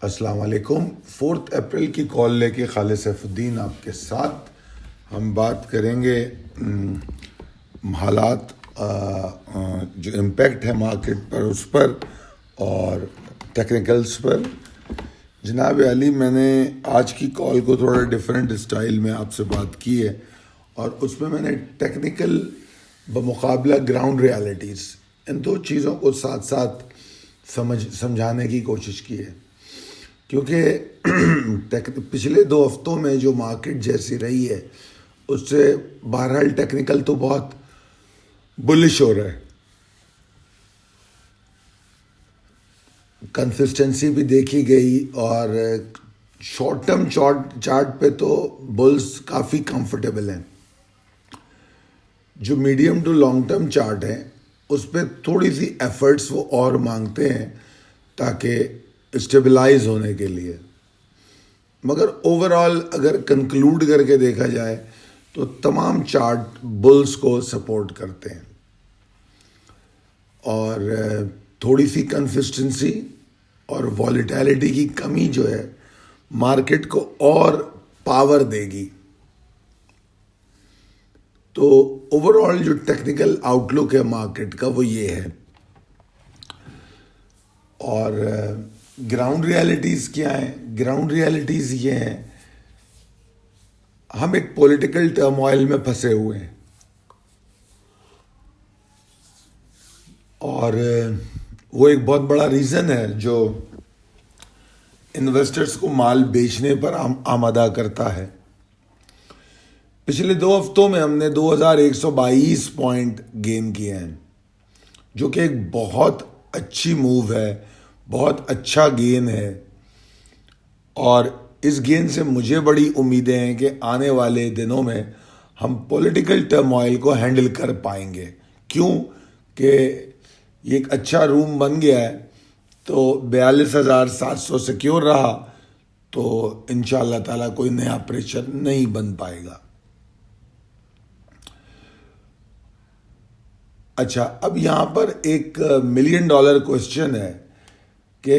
السلام علیکم. 4 اپریل کی کال لے کے خالد سیف الدین آپ کے ساتھ ہم بات کریں گے حالات جو امپیکٹ ہے مارکیٹ پر اس پر اور ٹیکنیکلز پر. جناب علی، میں نے آج کی کال کو تھوڑا ڈیفرنٹ اسٹائل میں آپ سے بات کی ہے اور اس میں نے ٹیکنیکل بمقابلہ گراؤنڈ ریالٹیز ان دو چیزوں کو ساتھ ساتھ سمجھانے کی کوشش کی ہے، کیونکہ پچھلے 2 ہفتوں میں جو مارکیٹ جیسی رہی ہے اس سے بہرحال ٹیکنیکل تو بہت بلش ہو رہا ہے. کنسسٹنسی بھی دیکھی گئی اور شارٹ ٹرم چارٹ پہ تو بلز کافی کمفرٹیبل ہیں. جو medium to long term chart ہیں اس پہ تھوڑی سی ایفرٹس وہ اور مانگتے ہیں تاکہ اسٹیبلائز ہونے کے لیے. مگر اوور آل اگر کنکلوڈ کر کے دیکھا جائے تو تمام چارٹ بلز کو سپورٹ کرتے ہیں اور تھوڑی سی کنسسٹنسی اور والیٹیلٹی کی کمی جو ہے مارکیٹ کو اور پاور دے گی. تو اوور آل جو ٹیکنیکل آؤٹ لک ہے مارکیٹ کا وہ یہ ہے. اور گراؤنڈ ریالٹیز کیا ہیں؟ گراؤنڈ ریالٹیز یہ ہیں، ہم ایک پولیٹیکل ٹرموائل میں پھنسے ہوئے ہیں اور وہ ایک بہت بڑا ریزن ہے جو انویسٹرز کو مال بیچنے پر آمادہ کرتا ہے. پچھلے 2 ہفتوں میں ہم نے 2122 پوائنٹ گین کیے ہیں، جو کہ ایک بہت اچھی موو ہے، بہت اچھا گین ہے. اور اس گین سے مجھے بڑی امیدیں ہیں کہ آنے والے دنوں میں ہم پولیٹیکل ٹرموائل کو ہینڈل کر پائیں گے. کیوں کہ یہ ایک اچھا روم بن گیا ہے، تو 42,700 سیکیور رہا تو انشاءاللہ تعالیٰ کوئی نیا پریشر نہیں بن پائے گا. اچھا، اب یہاں پر ایک $1 ملین کوشچن ہے کہ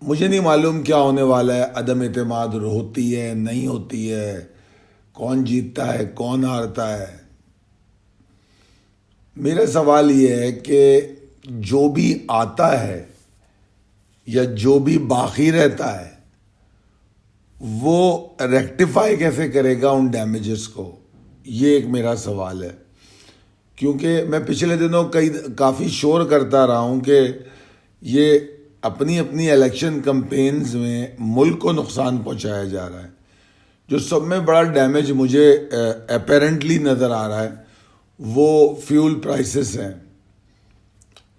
مجھے نہیں معلوم کیا ہونے والا ہے. عدم اعتماد ہوتی ہے نہیں ہوتی ہے، کون جیتتا ہے کون ہارتا ہے. میرا سوال یہ ہے کہ جو بھی آتا ہے یا جو بھی باقی رہتا ہے وہ ریکٹیفائی کیسے کرے گا ان ڈیمیجز کو، یہ ایک میرا سوال ہے. کیونکہ میں پچھلے دنوں کافی شور کرتا رہا ہوں کہ یہ اپنی الیکشن کمپینز میں ملک کو نقصان پہنچایا جا رہا ہے. جو سب میں بڑا ڈیمیج مجھے اپیرنٹلی نظر آ رہا ہے وہ فیول پرائسز ہیں.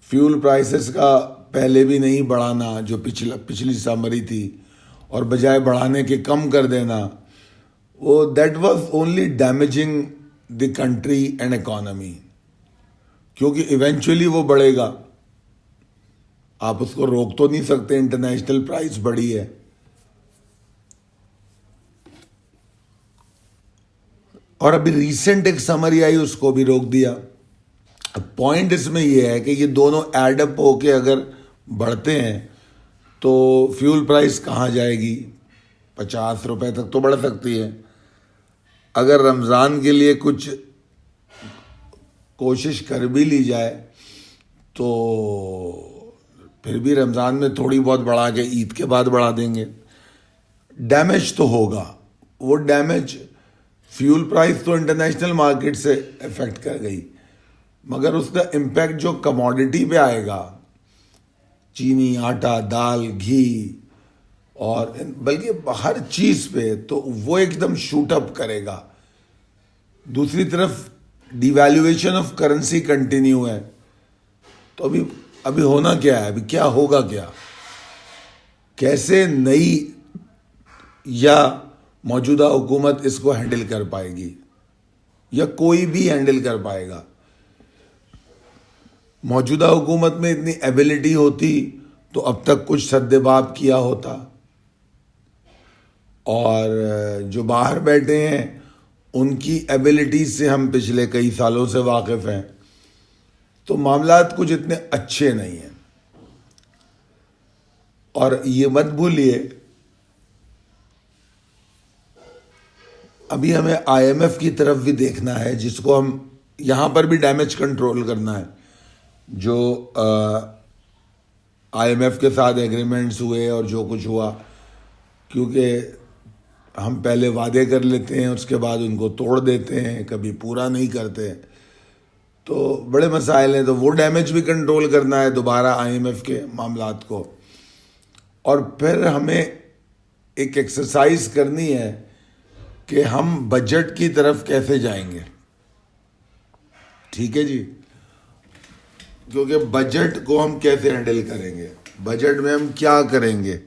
فیول پرائسز کا پہلے بھی نہیں بڑھانا جو پچھلی سمری تھی اور بجائے بڑھانے کے کم کر دینا، وہ that was only damaging the country and economy. کیونکہ ایونچولی وہ بڑھے گا، آپ اس کو روک تو نہیں سکتے. انٹرنیشنل پرائس بڑھی ہے اور ابھی ریسنٹ ایک سمری آئی اس کو بھی روک دیا. پوائنٹ اس میں یہ ہے کہ یہ دونوں ایڈ اپ ہو کے اگر بڑھتے ہیں تو فیول پرائس کہاں جائے گی؟ 50 روپے تک تو بڑھ سکتی ہے. اگر رمضان کے لیے کچھ کوشش کر بھی لی جائے تو پھر بھی رمضان میں تھوڑی بہت بڑھا کے عید کے بعد بڑھا دیں گے. ڈیمیج تو ہوگا. وہ ڈیمیج فیول پرائس تو انٹرنیشنل مارکیٹ سے افیکٹ کر گئی، مگر اس کا امپیکٹ جو کموڈٹی پہ آئے گا، چینی، آٹا، دال، گھی اور بلکہ ہر چیز پہ، تو وہ ایک دم شوٹ اپ کرے گا. دوسری طرف devaluation of currency continue ہے. تو ابھی ہونا کیا ہے؟ ابھی کیا ہوگا؟ کیا کیسے نئی یا موجودہ حکومت اس کو ہینڈل کر پائے گی یا کوئی بھی ہینڈل کر پائے گا؟ موجودہ حکومت میں اتنی ایبلٹی ہوتی تو اب تک کچھ سدباب کیا ہوتا، اور جو باہر بیٹھے ہیں ان کی ایبلٹیز سے ہم پچھلے کئی سالوں سے واقف ہیں. تو معاملات کچھ اتنے اچھے نہیں ہیں. اور یہ مت بھولیے ابھی ہمیں آئی ایم ایف کی طرف بھی دیکھنا ہے، جس کو ہم یہاں پر بھی ڈیمیج کنٹرول کرنا ہے. جو آئی ایم ایف کے ساتھ ایگریمنٹس ہوئے اور جو کچھ ہوا، کیونکہ ہم پہلے وعدے کر لیتے ہیں، اس کے بعد ان کو توڑ دیتے ہیں، کبھی پورا نہیں کرتے، تو بڑے مسائل ہیں. تو وہ ڈیمیج بھی کنٹرول کرنا ہے دوبارہ آئی ایم ایف کے معاملات کو. اور پھر ہمیں ایک ایکسرسائز کرنی ہے کہ ہم بجٹ کی طرف کیسے جائیں گے. ٹھیک ہے جی، کیونکہ بجٹ کو ہم کیسے ہینڈل کریں گے، بجٹ میں ہم کیا کریں گے.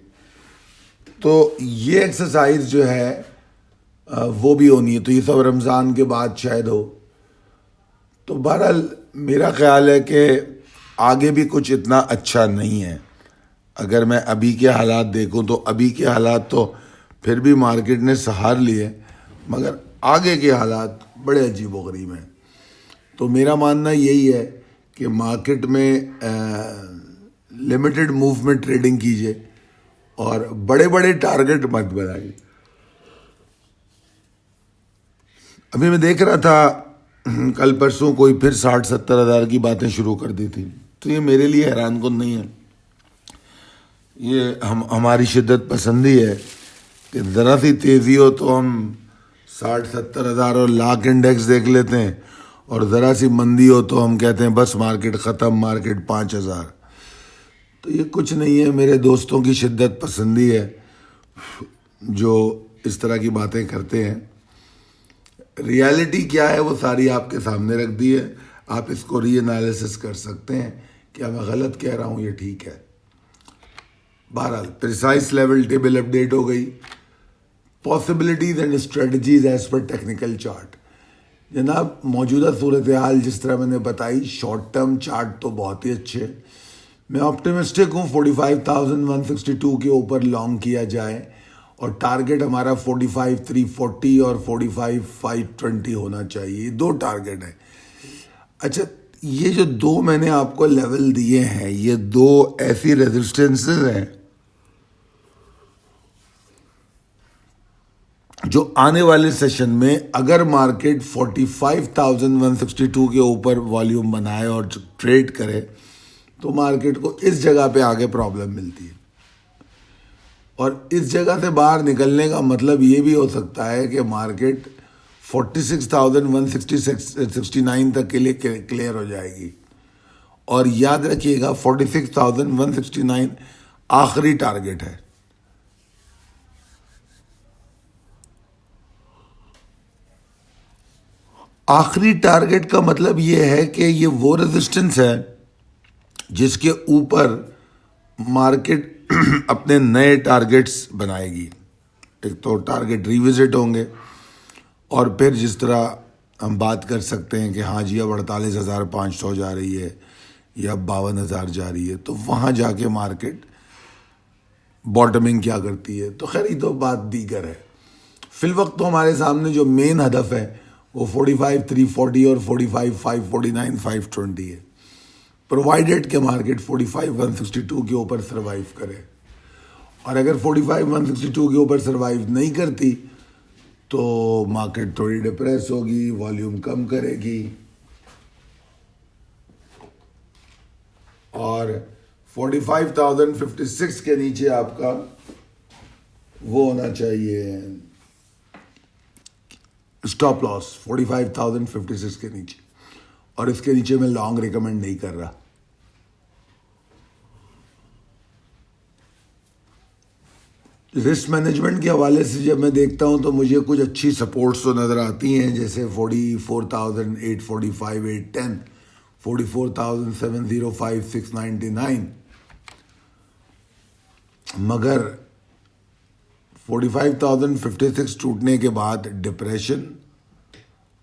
تو یہ ایکسرسائز جو ہے وہ بھی ہونی ہے. تو یہ سب رمضان کے بعد شاید ہو. تو بہرحال میرا خیال ہے کہ آگے بھی کچھ اتنا اچھا نہیں ہے. اگر میں ابھی کے حالات دیکھوں تو ابھی کے حالات تو پھر بھی مارکیٹ نے سہار لیے، مگر آگے کے حالات بڑے عجیب و غریب ہیں. تو میرا ماننا یہی ہے کہ مارکیٹ میں لمیٹڈ موو میں ٹریڈنگ کیجیے اور بڑے بڑے ٹارگٹ مت بنائیے. ابھی میں دیکھ رہا تھا کل پرسوں کوئی پھر 60-70 ہزار کی باتیں شروع کر دی تھی. تو یہ میرے لیے حیران کن نہیں ہے. یہ ہماری شدت پسندی ہے کہ ذرا سی تیزی ہو تو ہم 60-70 ہزار اور لاکھ انڈیکس دیکھ لیتے ہیں، اور ذرا سی مندی ہو تو ہم کہتے ہیں بس مارکیٹ ختم، مارکیٹ 5,000. تو یہ کچھ نہیں ہے، میرے دوستوں کی شدت پسندی ہے جو اس طرح کی باتیں کرتے ہیں. ریالٹی کیا ہے وہ ساری آپ کے سامنے رکھ دی ہے. آپ اس کو ری انالیسس کر سکتے ہیں. کیا میں غلط کہہ رہا ہوں؟ یہ ٹھیک ہے. بہرحال پریسائز لیول ٹیبل اپڈیٹ ہو گئی. Possibilities and strategies as per technical chart. جناب موجودہ صورتحال جس طرح میں نے بتائی، شارٹ ٹرم چارٹ تو بہت ہی اچھے. میں آپٹیمسٹک ہوں 45,162 کے اوپر لانگ کیا جائے، اور ٹارگٹ ہمارا 45,340 اور 45,520 ہونا چاہیے. یہ دو ٹارگٹ ہیں. اچھا، یہ جو دو میں نے آپ کو لیول دیے ہیں، یہ دو ایسی ریزسٹنسز ہیں جو آنے والے سیشن میں اگر مارکیٹ 45,162 کے اوپر والیوم بنائے اور ٹریڈ کرے تو مارکیٹ کو اس جگہ پہ آگے پرابلم ملتی ہے. اور اس جگہ سے باہر نکلنے کا مطلب یہ بھی ہو سکتا ہے کہ مارکیٹ 46,169 تک کے لیے کلیئر ہو جائے گی. اور یاد رکھیے گا 46,169 آخری ٹارگٹ ہے. آخری ٹارگٹ کا مطلب یہ ہے کہ یہ وہ ریزسٹنس ہے جس کے اوپر مارکیٹ اپنے نئے ٹارگٹس بنائے گی. ایک تو ٹارگٹ ریوزٹ ہوں گے، اور پھر جس طرح ہم بات کر سکتے ہیں کہ ہاں جی اب 48,500 جا رہی ہے یا 52,000 جا رہی ہے، تو وہاں جا کے مارکیٹ باٹمنگ کیا کرتی ہے. تو خیر یہ تو بات دیگر ہے. فی الوقت تو ہمارے سامنے جو مین ہدف ہے وہ 45,340 اور 45,549 520 ہے، پرووائڈیڈ کہ مارکیٹ 45,162 کے اوپر سروائیو کرے. اور اگر 45,162 کے اوپر سروائیو نہیں کرتی تو مارکیٹ تھوڑی ڈپریس ہوگی، والیوم کم کرے گی، اور 45,056 کے نیچے آپ کا وہ ہونا چاہیے اسٹاپ لاس 45,056 کے نیچے. اور اس کے نیچے میں لانگ ریکمینڈ نہیں کر رہا. رسک مینجمنٹ کے حوالے سے جب میں دیکھتا ہوں تو مجھے کچھ اچھی سپورٹس تو نظر آتی ہیں، جیسے 44,845 810، 44,705 699. مگر 45,056 ٹوٹنے کے بعد ڈپریشن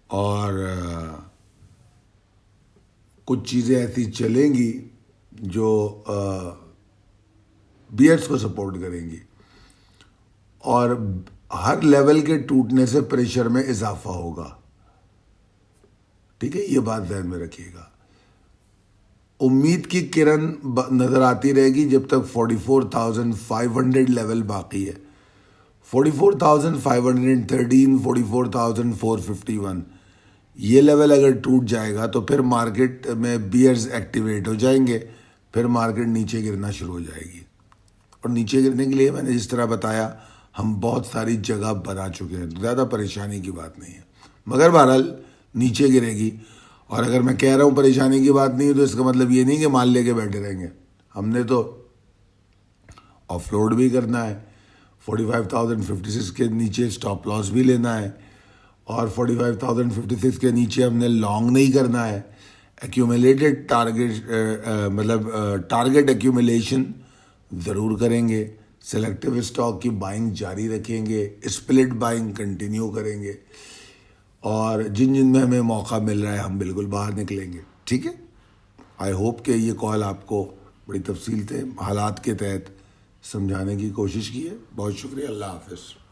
اور کچھ چیزیں ایسی چلیں گی جو بیئرس کو سپورٹ کریں گی، اور ہر لیول کے ٹوٹنے سے پریشر میں اضافہ ہوگا. ٹھیک ہے، یہ بات ذہن میں رکھیے گا. امید کی کرن نظر آتی رہے گی جب تک 44,500 لیول باقی ہے. 44,513, 44,451 یہ لیول اگر ٹوٹ جائے گا تو پھر مارکیٹ میں بیئرز ایکٹیویٹ ہو جائیں گے، پھر مارکیٹ نیچے گرنا شروع ہو جائے گی. اور نیچے گرنے کے لیے میں نے جس طرح بتایا ہم بہت ساری جگہ بنا چکے ہیں، زیادہ پریشانی کی بات نہیں ہے. مگر بہرحال نیچے گرے گی. اور اگر میں کہہ رہا ہوں پریشانی کی بات نہیں ہے تو اس کا مطلب یہ نہیں کہ مال لے کے بیٹھے رہیں گے. ہم نے تو آف لوڈ بھی کرنا ہے، 45,056 کے نیچے سٹاپ لاس بھی لینا ہے، اور 45,056 کے نیچے ہم نے لانگ نہیں کرنا ہے. ایکیومولیٹڈ ٹارگیٹ مطلب ٹارگیٹ ایکیومولیشن ضرور کریں گے. سلیکٹیو اسٹاک کی بائنگ جاری رکھیں گے، اسپلٹ بائنگ کنٹینیو کریں گے، اور جن میں ہمیں موقع مل رہا ہے ہم بالکل باہر نکلیں گے. ٹھیک ہے. آئی ہوپ کہ یہ کال آپ کو بڑی تفصیل سے حالات کے تحت سمجھانے کی کوشش کی ہے. بہت شکریہ. اللہ حافظ.